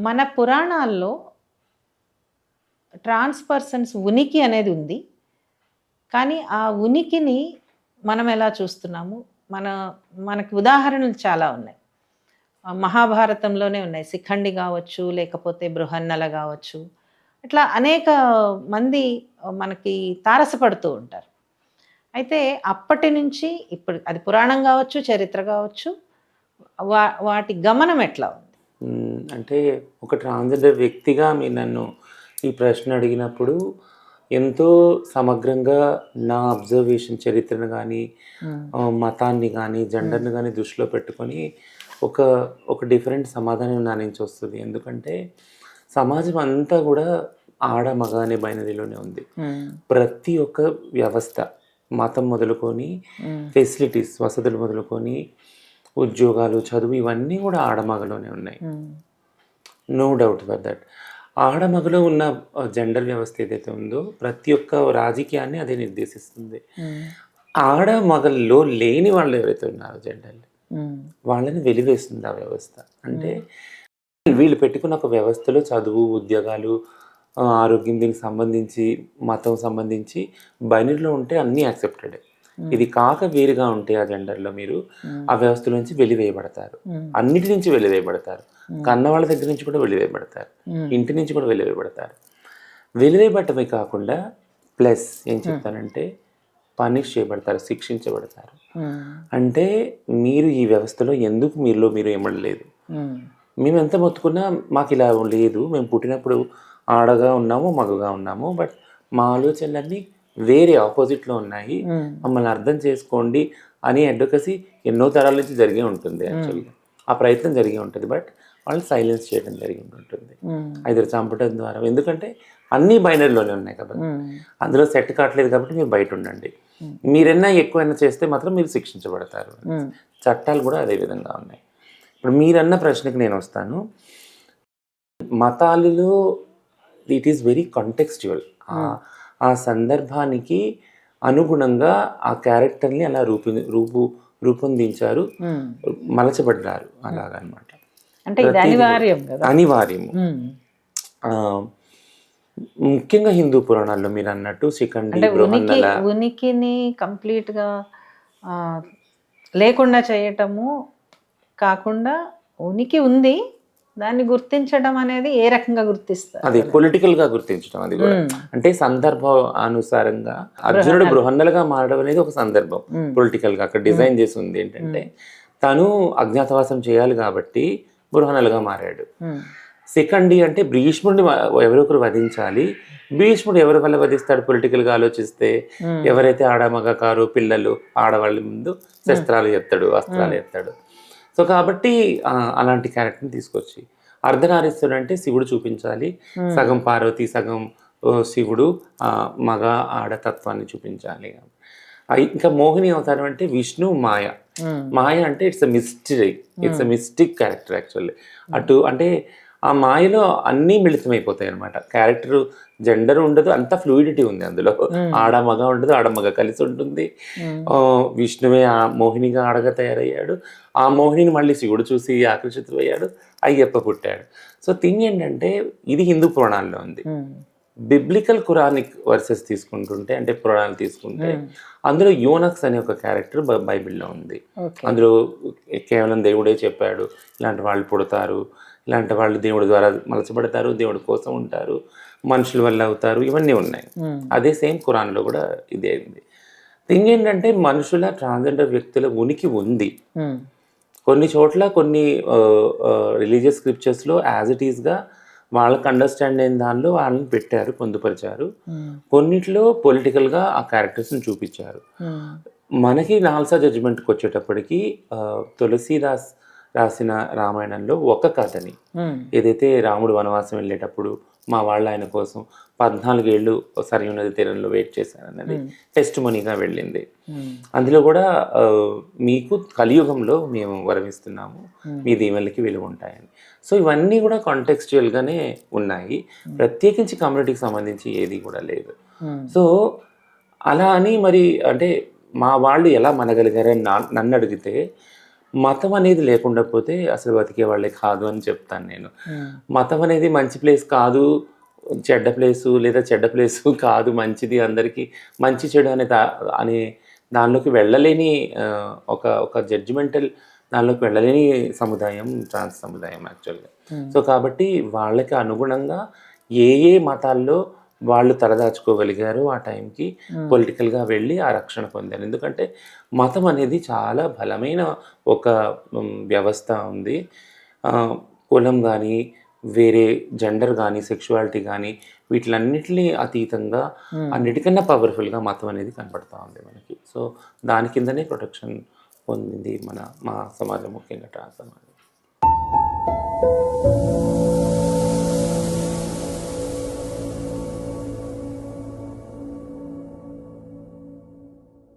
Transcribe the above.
మన పురాణాల్లో ట్రాన్స్ పర్సన్స్ ఉనికి అనేది ఉంది. కానీ ఆ ఉనికిని మనం ఎలా చూస్తున్నాము? మనకు ఉదాహరణలు చాలా ఉన్నాయి. మహాభారతంలోనే ఉన్నాయి. శిఖండి కావచ్చు, లేకపోతే బృహన్నల కావచ్చు. ఇట్లా అనేక మంది మనకి తారసపడుతూ ఉంటారు. అయితే అప్పటి నుంచి ఇప్పుడు అది పురాణం కావచ్చు, చరిత్ర కావచ్చు, వాటి గమనం ఎట్లా ఉంది? అంటే ఒక ట్రాన్స్జెండర్ వ్యక్తిగా మీరు నన్ను ఈ ప్రశ్న అడిగినప్పుడు ఎంతో సమగ్రంగా నా అబ్జర్వేషన్ చరిత్రను కానీ మతాన్ని కానీ జెండర్ని కానీ దృష్టిలో పెట్టుకొని ఒక డిఫరెంట్ సమాధానం నా నుంచి వస్తుంది. ఎందుకంటే సమాజం అంతా కూడా ఆడ మగ అనే బైనరీలోనే ఉంది. ప్రతి ఒక్క వ్యవస్థ, మతం మొదలుకొని ఫెసిలిటీస్, వసతులు మొదలుకొని ఉద్యోగాలు, చదువు ఇవన్నీ కూడా ఆడమగలోనే ఉన్నాయి. No doubt for that. ఆడమగలో ఉన్న జెండర్ వ్యవస్థ ఏదైతే ఉందో ప్రతి ఒక్క రాజకీయాన్ని అదే నిర్దేశిస్తుంది. ఆడమగల్లో లేని వాళ్ళు ఎవరైతే ఉన్నారో జెండర్, వాళ్ళని వెలివేస్తుంది ఆ వ్యవస్థ. అంటే వీళ్ళు పెట్టుకున్న ఒక వ్యవస్థలో చదువు, ఉద్యోగాలు, ఆరోగ్యం, దీనికి సంబంధించి మతం సంబంధించి బైనరీలో ఉంటే అన్నీ యాక్సెప్టెడ్. ఇది కాక వేరుగా ఉంటే ఆ జెండర్లో మీరు ఆ వ్యవస్థ నుంచి వెలివేయబడతారు. అన్నిటి నుంచి వెలివేయబడతారు. కన్న వాళ్ళ దగ్గర నుంచి కూడా వెలివేయబడతారు. ఇంటి నుంచి కూడా వెలివేయబడతారు. వెలివేయబడటమే కాకుండా ప్లస్ ఏం చెప్తానంటే పనిష్ చేయబడతారు, శిక్షించబడతారు. అంటే మీరు ఈ వ్యవస్థలో ఎందుకు మీరు ఏమడలేదు, మేము ఎంత మొత్తుకున్నా మాకు ఇలా లేదు, మేము పుట్టినప్పుడు ఆడగా ఉన్నాము, మగగా ఉన్నాము, బట్ మా ఆలోచనలన్నీ వేరే ఆపోజిట్లో ఉన్నాయి, మమ్మల్ని అర్థం చేసుకోండి అని అడ్వకసీ ఎన్నో తరాల నుంచి జరిగే ఉంటుంది. యాక్చువల్గా ఆ ప్రయత్నం జరిగే ఉంటుంది, బట్ వాళ్ళు సైలెన్స్ చేయడం జరిగి ఉంటుంది, ఐదరు చంపడం ద్వారా. ఎందుకంటే అన్నీ బైనరీలోనే ఉన్నాయి కాబట్టి, అందులో సెట్ కావట్లేదు కాబట్టి మీరు బయట ఉండండి, మీరెన్నా ఎక్కువైనా చేస్తే మాత్రం మీరు శిక్షించబడతారు. చట్టాలు కూడా అదే విధంగా ఉన్నాయి. ఇప్పుడు మీరన్న ప్రశ్నకి నేను వస్తాను. మతాలలో ఇట్ ఈస్ వెరీ కాంటెక్స్చువల్. ఆ సందర్భానికి అనుగుణంగా ఆ క్యారెక్టర్ని అలా రూపొందించారు, మలచబడ్డారు అలాగనమాట. అంటే అనివార్యము. ముఖ్యంగా హిందూ పురాణాల్లో మీరు అన్నట్టు శిఖండి, ఉనికిని కంప్లీట్గా లేకుండా చేయటము కాకుండా ఉనికి ఉంది, దాన్ని గుర్తించడం అనేది ఏ రకంగా గుర్తిస్తారు? అది పొలిటికల్ గా గుర్తించడం. అది కూడా అంటే సందర్భ అనుసారంగా అర్జునుడు బృహన్నలుగా మారడం అనేది ఒక సందర్భం. పొలిటికల్ గా అక్కడ డిజైన్ చేసి ఉంది ఏంటంటే తను అజ్ఞాతవాసం చేయాలి కాబట్టి బృహన్నలుగా మారాడు. శిఖండి అంటే భీష్ముడిని ఎవరొకరు వధించాలి. భీష్ముడు ఎవరి వల్ల వధిస్తాడు? పొలిటికల్ గా ఆలోచిస్తే ఎవరైతే ఆడమగ కారు పిల్లలు ఆడవాళ్ళ ముందు శస్త్రాలు ఎత్తాడు, అస్త్రాలు ఎత్తాడు. సో కాబట్టి అలాంటి క్యారెక్టర్ని తీసుకొచ్చి అర్ధనారీశ్వరుడు అంటే శివుడు చూపించాలి, సగం పార్వతి సగం శివుడు, మగ ఆడతత్వాన్ని చూపించాలి. ఇంకా మోహిని అవతారం అంటే విష్ణు మాయ. మాయ అంటే it's a mystery, it's a mystic character actually. అటు అంటే ఆ మాయలో అన్నీ మిళితమైపోతాయి అనమాట. క్యారెక్టర్ జెండర్ ఉండదు, అంత ఫ్లూయిడిటీ ఉంది అందులో. ఆడమగ ఉండదు, ఆడమగ కలిసి ఉంటుంది. విష్ణువే ఆ మోహినిగా ఆడగా తయారయ్యాడు. ఆ మోహిని మళ్ళీ శివుడు చూసి ఆకర్షితులయ్యాడు, అయ్యప్ప పుట్టాడు. సో థింగ్ ఏంటంటే ఇది హిందూ పురాణాల్లో ఉంది. బిబ్లికల్ ఖురానిక్ వర్సెస్ తీసుకుంటుంటే, అంటే పురాణాలు తీసుకుంటే అందులో యోనక్స్ అనే ఒక క్యారెక్టర్ బైబిల్లో ఉంది. అందులో కేవలం దేవుడే చెప్పాడు ఇలాంటి వాళ్ళు పుడతారు, ఇలాంటి వాళ్ళు దేవుడి ద్వారా మలచబడతారు, దేవుడి కోసం ఉంటారు, మనుషుల వల్ల అవుతారు, ఇవన్నీ ఉన్నాయి. అదే సేమ్ ఖురాన్లో కూడా ఇదే ఉంది. థింగ్ ఏంటంటే మనుషుల ట్రాన్స్జెండర్ వ్యక్తుల ఉనికి ఉంది. కొన్ని చోట్ల కొన్ని రిలీజియస్ స్క్రిప్చర్స్లో యాజ్ ఇట్ ఈస్గా వాళ్ళకి అండర్స్టాండ్ అయిన దానిలో వాళ్ళని పెట్టారు, పొందుపరిచారు. కొన్నిట్లో పొలిటికల్గా ఆ క్యారెక్టర్స్ని చూపించారు. మనకి నాల్సా జడ్జిమెంట్కి వచ్చేటప్పటికి తులసీదాస్ రాసిన రామాయణంలో ఒక కథని, ఏదైతే రాముడు వనవాసం వెళ్ళేటప్పుడు మా వాళ్ళు ఆయన కోసం 14 ఏళ్ళు సరియు నది తీరంలో వెయిట్ చేశారన్నది టెస్ట్ మనీగా వెళ్ళింది. అందులో కూడా మీకు కలియుగంలో మేము వరమిస్తున్నాము, మీ దీవెనలకి విలువ ఉంటాయని. సో ఇవన్నీ కూడా కాంటెక్స్చువల్గానే ఉన్నాయి, ప్రత్యేకించి కమ్యూనిటీకి సంబంధించి ఏది కూడా లేదు. సో అలా అని మరి అంటే మా వాళ్ళు ఎలా మనగలిగారని నన్ను అడిగితే మతం అనేది లేకుండా పోతే అసలు బతికే వాళ్ళే కాదు అని చెప్తాను నేను. మతం అనేది మంచి ప్లేస్ కాదు, చెడ్డ ప్లేసు, లేదా చెడ్డ ప్లేసు కాదు, మంచిది, అందరికీ మంచి చెడు అనే దానిలోకి వెళ్ళలేని ఒక ఒక జడ్జిమెంటల్ దానిలోకి వెళ్ళలేని సముదాయం ట్రాన్స్ సముదాయం యాక్చువల్గా. సో కాబట్టి వాళ్ళకి అనుగుణంగా ఏ ఏ మతాల్లో వాళ్ళు తలదాచుకోగలిగారు ఆ టైంకి, పొలిటికల్గా వెళ్ళి ఆ రక్షణ పొందారు. ఎందుకంటే మతం అనేది చాలా బలమైన ఒక వ్యవస్థ ఉంది. కులం కానీ, వేరే జెండర్ కానీ, సెక్షువాలిటీ కానీ, వీటిలన్నిటినీ అతీతంగా అన్నిటికన్నా పవర్ఫుల్గా మతం అనేది కనపడతా ఉంది మనకి. సో దాని కిందనే ప్రొటెక్షన్ పొందింది మా సమాజం, ముఖ్యంగా ట్రాన్స్ సమాజం.